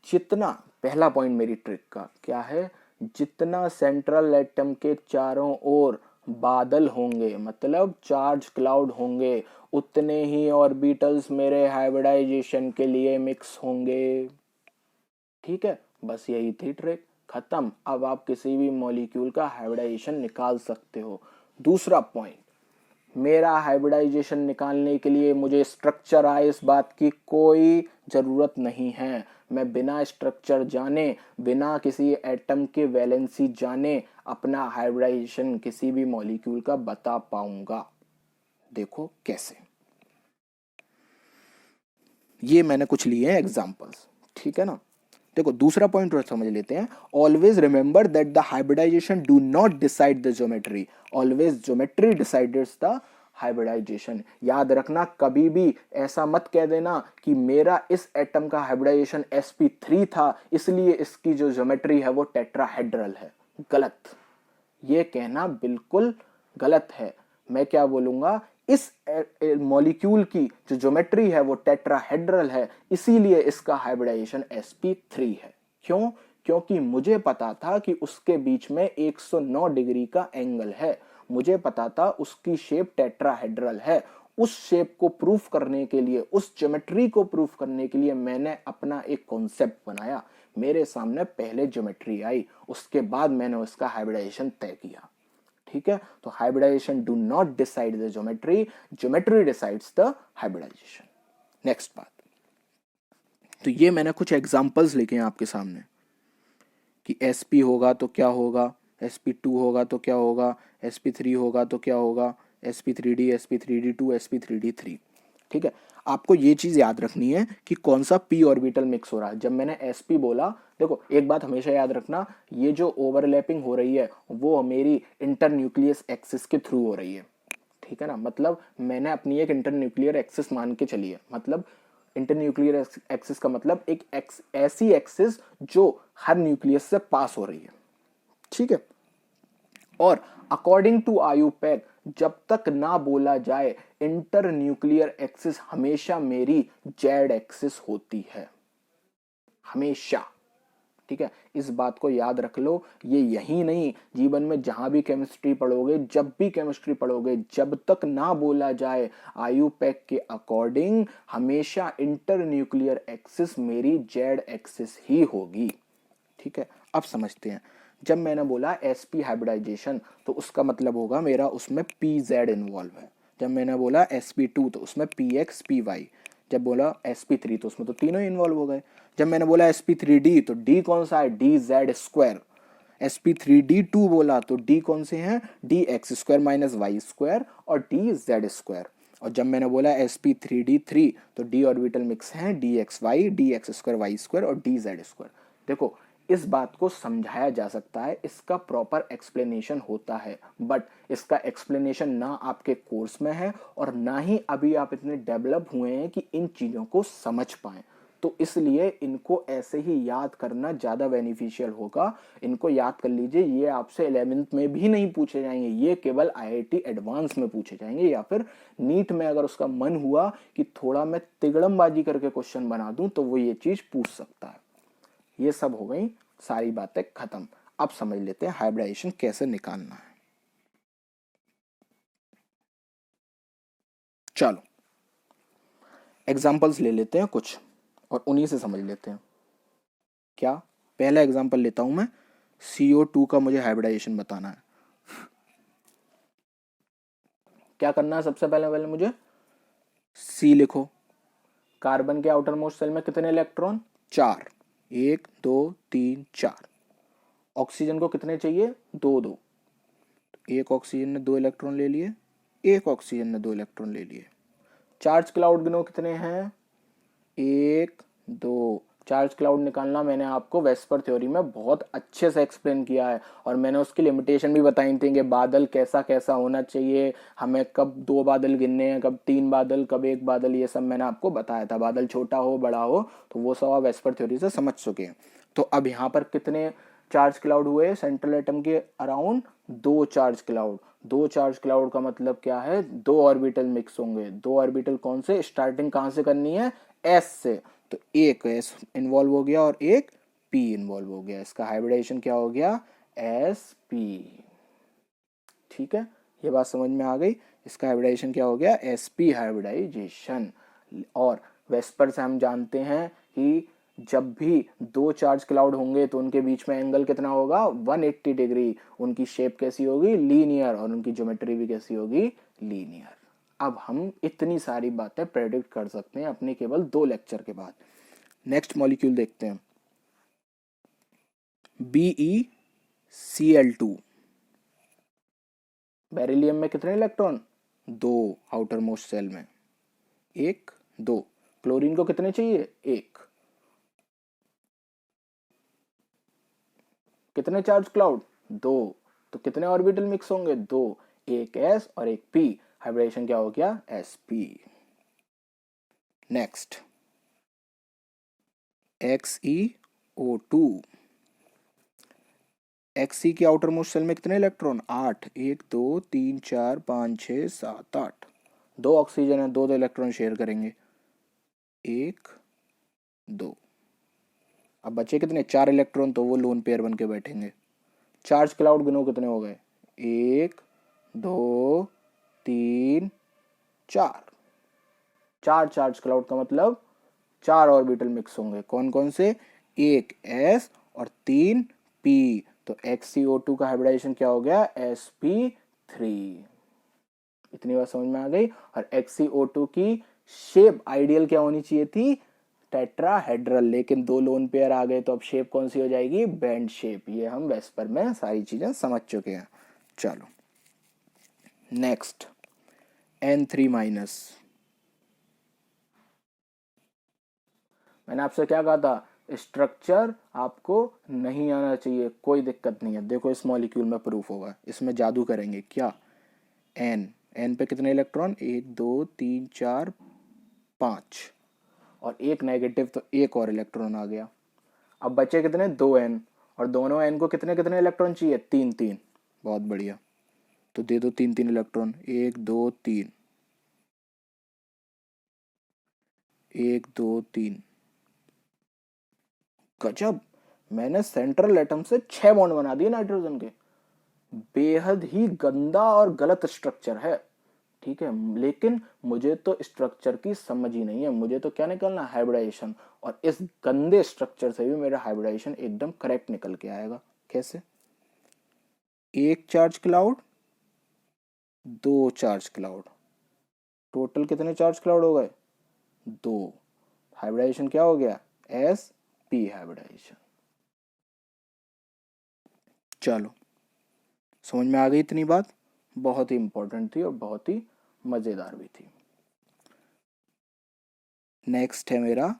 जितना, पहला पॉइंट मेरी ट्रिक का क्या है, जितना सेंट्रल एटम के चारों ओर बादल होंगे, मतलब चार्ज क्लाउड होंगे, उतने ही ऑर्बिटल्स मेरे हाइब्रिडाइजेशन के लिए मिक्स होंगे। ठीक है, बस यही थी ट्रिक, खत्म। अब आप किसी भी मॉलिक्यूल का हाइब्रिडाइजेशन निकाल सकते हो। दूसरा पॉइंट, मेरा हाइब्रिडाइजेशन निकालने के लिए मुझे स्ट्रक्चर आए इस बात की कोई जरूरत नहीं है। मैं बिना स्ट्रक्चर जाने, बिना किसी एटम के वैलेंसी जाने अपना हाइब्रिडाइजेशन किसी भी मॉलिक्यूल का बता पाऊंगा। देखो कैसे, ये मैंने कुछ लिए हैं एग्जांपल्स। ठीक है ना। देखो दूसरा पॉइंट और समझ लेते हैं। Always remember that the hybridization do not decide the geometry, always geometry decides the hybridization. याद रखना, कभी भी ऐसा मत कह देना कि मेरा इस एटम का हाइब्रिडाइजेशन sp3 था इसलिए इसकी जो ज्योमेट्री है वो टेट्राहेड्रल है। गलत, ये कहना बिल्कुल गलत है। मैं क्या बोलूंगा, इस मॉलिक्यूल की जो ज्योमेट्री है वो टेट्राहेड्रल है, इसीलिए इसका हाइब्रिडाइजेशन sp3 है। क्यों? क्योंकि मुझे पता था कि उसके बीच में 109 डिग्री का एंगल है, मुझे पता था उसकी शेप टेट्राहेड्रल है। उस शेप को प्रूफ करने के लिए, उस ज्योमेट्री को प्रूफ करने के लिए मैंने अपना एक कॉन्सेप्ट बनाया। मेरे सामने पहले ज्योमेट्री आई, उसके बाद मैंने उसका हाइब्रिडाइजेशन तय किया। ठीक है, तो hybridization do not decide the geometry, geometry decides the hybridization. Next बात, तो ये मैंने कुछ एग्जांपल्स लिखे हैं आपके सामने कि sp होगा तो क्या होगा, sp2 होगा तो क्या होगा, sp3 होगा तो क्या होगा, sp3d, sp3d2, sp3d3। ठीक है, आपको ये चीज याद रखनी है कि कौन सा p ऑर्बिटल मिक्स हो रहा है। जब मैंने sp बोला, देखो एक बात हमेशा याद रखना, ये जो ओवरलैपिंग हो रही है वो मेरी इंटरन्यूक्लियस एक्सिस के थ्रू हो रही है। ठीक है ना, मतलब मैंने अपनी एक इंटरन्यूक्लियर एक्सिस मान के चली है। मतलब इंटरन्यूक्लियर एक्सिस का मतलब एक ऐसी एक्सिस जो हर न्यूक्लियस से पास हो रही है। ठीक है, और अकॉर्डिंग टू आयुपैक जब तक ना बोला जाए इंटर न्यूक्लियर एक्सिस हमेशा मेरी जेड एक्सिस होती है, हमेशा। ठीक है, इस बात को याद रख लो। ये यही नहीं, जीवन में जहां भी केमिस्ट्री पढ़ोगे, जब भी केमिस्ट्री पढ़ोगे, जब तक ना बोला जाए आयुपैक के अकॉर्डिंग हमेशा इंटर न्यूक्लियर एक्सिस मेरी जेड एक्सिस ही होगी। ठीक है, अब समझते हैं। जब मैंने बोला sp हाइब्रिडाइजेशन तो उसका मतलब होगा मेरा उसमें pz इन्वॉल्व है। जब मैंने बोला sp2 तो उसमें px py। जब बोला sp3 तो उसमें तो तीनों इन्वॉल्व हो गए। जब मैंने बोला sp3d तो d कौन सा है, dz स्क्वायर। sp3d2 बोला तो d कौन से हैं, dx square minus y square और dz स्क्वायर। और जब मैंने बोला sp3d3 तो d ऑर्बिटल मिक्स हैं dxy, dx square y square और dz स्क्वायर। देखो इस बात को समझाया जा सकता है, इसका प्रॉपर एक्सप्लेनेशन होता है, बट इसका एक्सप्लेनेशन ना आपके कोर्स में है और ना ही अभी आप इतने डेवलप हुए हैं कि इन चीज़ों को समझ पाएं। तो इसलिए इनको ऐसे ही याद करना ज़्यादा बेनिफिशियल होगा। इनको याद कर लीजिए, ये आपसे 11th में भी नहीं पूछे जाएंगे, ये केवल IIT एडवांस में पूछे जाएंगे, या फिर नीट में अगर उसका मन हुआ कि थोड़ा मैं तिगड़मबाजी करके क्वेश्चन बना दूं तो वो ये चीज़ पूछ सकता है। ये सब हो गई सारी बातें खत्म। अब समझ लेते हैं हाइब्रिडाइजेशन कैसे निकालना है। चलो एग्जांपल्स ले लेते हैं कुछ और उन्हीं से समझ लेते हैं। क्या, पहला एग्जांपल लेता हूं मैं, CO2 का मुझे हाइब्रिडाइजेशन बताना है। क्या करना है, सबसे पहले पहले मुझे C लिखो। कार्बन के आउटर मोस्ट शेल में कितने इलेक्ट्रॉन, 4, 1 2 3 4। ऑक्सीजन को कितने चाहिए, 2 2। एक ऑक्सीजन ने 2 इलेक्ट्रॉन ले लिए, एक ऑक्सीजन ने 2 इलेक्ट्रॉन ले लिए। चार्ज क्लाउड गिनो कितने हैं, 1 2। चार्ज क्लाउड निकालना मैंने आपको वेस्पर थ्योरी में बहुत अच्छे से एक्सप्लेन किया है और मैंने उसकी लिमिटेशन भी बताई थी कि बादल कैसा कैसा होना चाहिए, हमें कब 2 बादल गिनने हैं, कब 3 बादल, कब 1 बादल, ये सब मैंने आपको बताया था। बादल छोटा हो बड़ा हो तो वो सब आप वेस्पर थ्योरी से समझ चुके हैं। तो अब यहाँ पर कितने चार्ज क्लाउड हुए सेंट्रल एटम के around, 2 charge cloud. 2 charge cloud का मतलब क्या है, 2 ऑर्बिटल मिक्स होंगे। 2 ऑर्बिटल कौन से, स्टार्टिंग कहां से करनी है, एस से। तो एक एस इन्वॉल्व हो गया और एक पी इन्वॉल्व हो गया, इसका हाइब्रिडाइजेशन क्या हो गया, sp। ठीक है, ये बात समझ में आ गई, इसका हाइब्रिडाइजेशन क्या हो गया, sp हाइब्रिडाइजेशन। और वेस्पर से हम जानते हैं कि जब भी 2 चार्ज क्लाउड होंगे तो उनके बीच में एंगल कितना होगा, 180 डिग्री। उनकी शेप कैसी होगी, लीनियर, और उनकी ज्योमेट्री भी कैसी होगी, लीनियर। अब हम इतनी सारी बातें प्रेडिक्ट कर सकते हैं अपने केवल 2 लेक्चर के बाद। नेक्स्ट मॉलिक्यूल देखते हैं, BeCl2। बेरिलियम में कितने इलेक्ट्रॉन, 2 आउटर मोस्ट सेल में, 1 2। क्लोरीन को कितने चाहिए, 1। कितने चार्ज क्लाउड, 2। तो कितने ऑर्बिटल मिक्स होंगे, 2, एक s और एक p। हाइब्रिडेशन क्या हो गया, sp। Next XeO2। XC की आउटर मोस्ट शेल में कितने इलेक्ट्रॉन? 8। 1 2 3 4 5 6 7 8। 2 ऑक्सीजन है, 2 इलेक्ट्रॉन शेयर करेंगे। 1 2। अब बचे कितने? 4 इलेक्ट्रॉन, तो वो लोन पेयर बन के बैठेंगे। चार्ज क्लाउड गिनो कितने हो गए? 1 2 3 4। 4 चार्ज क्लाउड का मतलब 4 ऑर्बिटल मिक्स होंगे। कौन कौन से? 1 S और 3 P। तो XCO2 का हाइब्रिडाइजेशन क्या हो गया? sp3। इतनी बात समझ में आ गई। और XCO2 की शेप आइडियल क्या होनी चाहिए थी? टेट्राहेड्रल, लेकिन 2 लोन पेयर आ गए तो अब शेप कौन सी हो जाएगी? Band shape. ये हम वेस्पर में सारी चीजें समझ चुके हैं। चलो नेक्स्ट, N3-। मैंने आपसे क्या कहा था? स्ट्रक्चर आपको नहीं आना चाहिए, कोई दिक्कत नहीं है। देखो इस मॉलिक्यूल में प्रूफ होगा, इसमें जादू करेंगे क्या? एन पे कितने इलेक्ट्रॉन? 1 2 3 4 5 और एक नेगेटिव, तो एक और इलेक्ट्रॉन आ गया। अब बचे कितने? 2 N, और दोनों N को कितने कितने इलेक्ट्रॉन चाहिए? 3 3। बहुत बढ़िया, तो दे दो 3 3 इलेक्ट्रॉन। 1 2 3 1 2 3। गजब, मैंने सेंट्रल एटम से 6 बॉन्ड बना दिए नाइट्रोजन के। बेहद ही गंदा और गलत स्ट्रक्चर है, ठीक है, लेकिन मुझे तो स्ट्रक्चर की समझ ही नहीं है। मुझे तो क्या निकलना? हाइब्रिडाइजेशन। और इस गंदे स्ट्रक्चर से भी मेरा हाइब्रिडाइजेशन एकदम करेक्ट निकल के आएगा। कैसे? 1 charge cloud, 2 charge cloud, total कितने चार्ज क्लाउड हो गए? 2। हाइब्रिडाइजेशन क्या हो गया? sp hybridization. चलो समझ में आ गई इतनी बात? बहुत ही इंपॉर्टेंट थी और बहुत ही मजेदार भी थी। नेक्स्ट है मेरा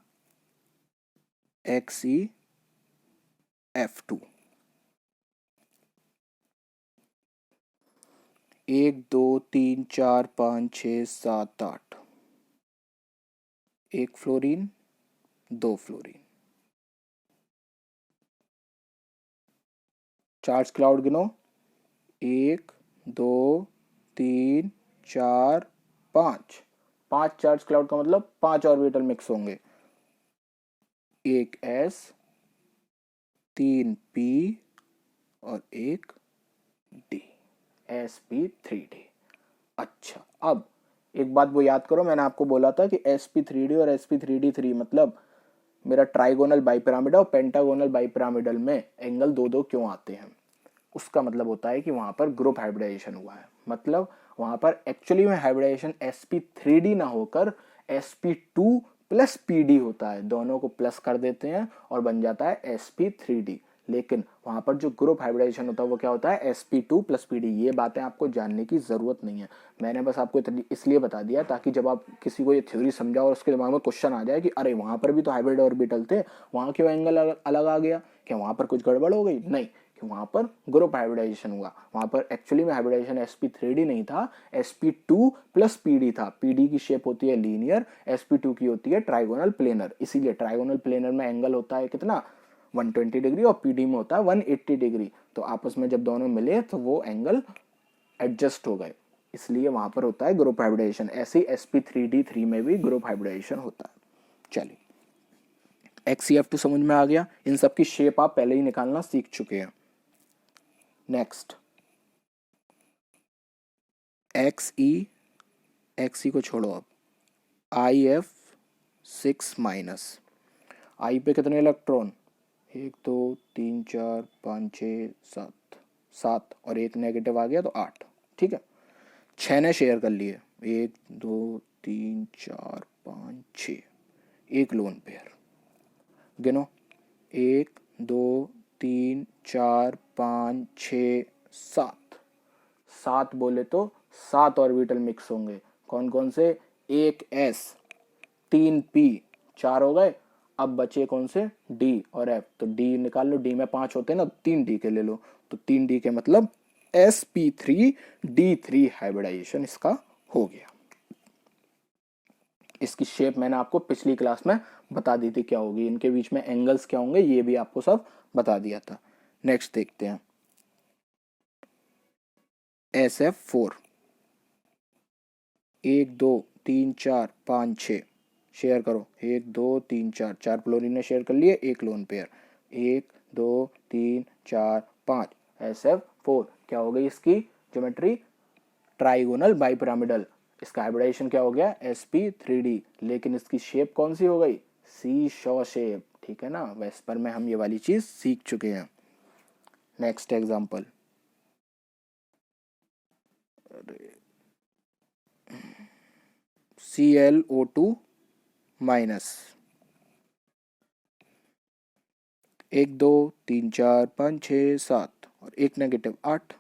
XeF2। 1 2 3 4 5 6 7 8। 1 fluorine, 2 fluorine. Charge cloud गिनो। 1 2 3 4 5। 5 चार्ज क्लाउड का मतलब 5 ऑर्बिटल मिक्स होंगे। 1 S, 3 P और 1 D, sp3d। अच्छा, अब एक बात वो याद करो, मैंने आपको बोला था कि sp3d और sp3d3 मतलब मेरा ट्राइगोनल बाइपिरामिडल और पेंटागोनल बाइपिरामिडल में एंगल 2 2 क्यों आते हैं? उसका मतलब होता है कि वहां पर ग्रुप हाइब्रिडाइजेशन हुआ है। मतलब वहां पर एक्चुअली में हाइब्रिडाइजेशन sp3d ना होकर sp2 प्लस pd होता है। दोनों को प्लस कर देते हैं और बन जाता है sp3d। लेकिन वहां पर जो ग्रुप हाइब्रिडाइजेशन होता है वो क्या होता है? sp2 plus pd। ये बातें आपको जानने की जरूरत नहीं है, मैंने बस आपको इसलिए बता दिया ताकि जब आप किसी को ये थ्योरी समझाओ और उसके दिमाग में क्वेश्चन आ जाए कि अरे वहां पर भी तो हाइब्रिड ऑर्बिटल थे, वहां क्यों एंगल अलग आ गया? क्या वहां पर कुछ गड़बड़ हो गई? नहीं, कि वहां पर ग्रुप हाइब्रिडाइजेशन हुआ। वहां पर एक्चुअली में हाइब्रिडाइजेशन sp3d नहीं था, sp2 प्लस pd था। pd की शेप होती है लीनियर, sp2 की होती है ट्राइगोनल प्लेनर। इसीलिए ट्राइगोनल प्लेनर में एंगल होता है कितना? 120 डिग्री, और pd में होता है 180 डिग्री। तो आपस में जब दोनों मिले तो वो एंगल एडजस्ट हो गए, इसलिए वहां पर होता है ग्रुप हाइब्रिडाइजेशन। ऐसे ही sp3d3 में भी ग्रुप हाइब्रिडाइजेशन होता है। चलिए, XeF2 समझ में आ गया। इन सब की शेप आप पहले ही निकालना सीख चुके हैं। नेक्स्ट, XE को छोड़ो, अब IF6-। आई पे कितने इलेक्ट्रॉन? 1 2 3 4 5 6 7। 7 और एक नेगेटिव आ गया तो 8। ठीक है, 6 ने शेयर कर लिए। 1 2 3 4 5 6। एक लोन पेयर गिनो। 1 2 3 4 5 6 7। 7 बोले तो 7 ऑर्बिटल मिक्स होंगे। कौन कौन से? 1 S, 3 P, 4 हो गए। अब बचे कौन से? D और F। तो D निकाल लो, D में 5 होते हैं ना, 3 D के ले लो। तो 3 D के मतलब sp3d3 हाइब्रिडाइजेशन इसका हो गया। इसकी शेप मैंने आपको पिछली क्लास में बता दी थी क्या होगी, इनके बीच में एंगल्स क्या होंगे ये भी आपको सब बता दिया था। नेक्स्ट देखते हैं, SF4। 1 2 3 4 5 6 शेयर करो। 1 2 3 4, 4 फ्लोरीन ने शेयर कर लिए, एक लोन पेयर। 1 2 3 4 5 SF4 क्या हो गई इसकी ज्योमेट्री? Trigonal bipyramidal. इसका हाइब्रिडाइजेशन क्या हो गया? sp3d। लेकिन इसकी शेप कौन सी हो गई? सी शॉ शेप। ठीक है ना, वेस्पर में हम ये वाली चीज सीख चुके हैं। Next example, ClO2 minus. 1 2 3 4 5 6 7 और एक नेगेटिव 8।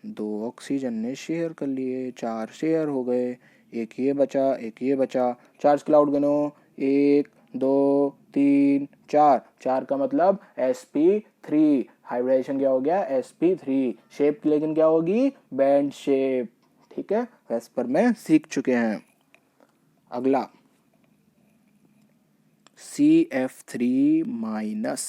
2 ऑक्सीजन ने शेयर कर लिए, 4 शेयर हो गए। एक ये बचा, एक ये बचा। चार्ज क्लाउड गिनो। 1 2 3 4। 4 का मतलब sp3। हाइब्रिडाइजेशन क्या हो गया? sp3। शेप लेकिन क्या होगी? Band shape. ठीक है, वेस्पर में सीख चुके हैं। अगला CF3 माइनस।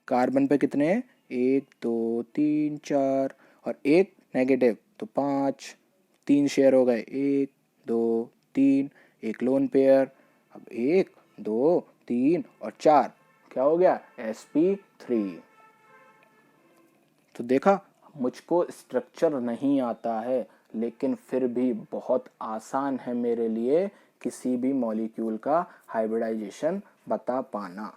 कार्बन पे कितने? 1 2 3 4 और एक नेगेटिव तो 5। 3 शेयर हो गए, 1 2 3, एक लोन पेयर। अब 1 2 3 और 4 क्या हो गया? sp3। तो देखा, मुझको स्ट्रक्चर नहीं आता है लेकिन फिर भी बहुत आसान है मेरे लिए किसी भी मॉलिक्यूल का हाइब्रिडाइजेशन बता पाना।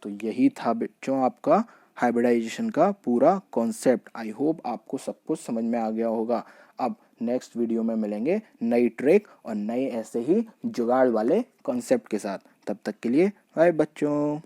तो यही था बच्चों आपका हाइब्रिडाइजेशन का पूरा कॉन्सेप्ट। आई होप आपको सब कुछ समझ में आ गया होगा। अब नेक्स्ट वीडियो में मिलेंगे नई ट्रिक और नए ऐसे ही जुगाड़ वाले कॉन्सेप्ट के साथ। तब तक के लिए बाय बच्चों।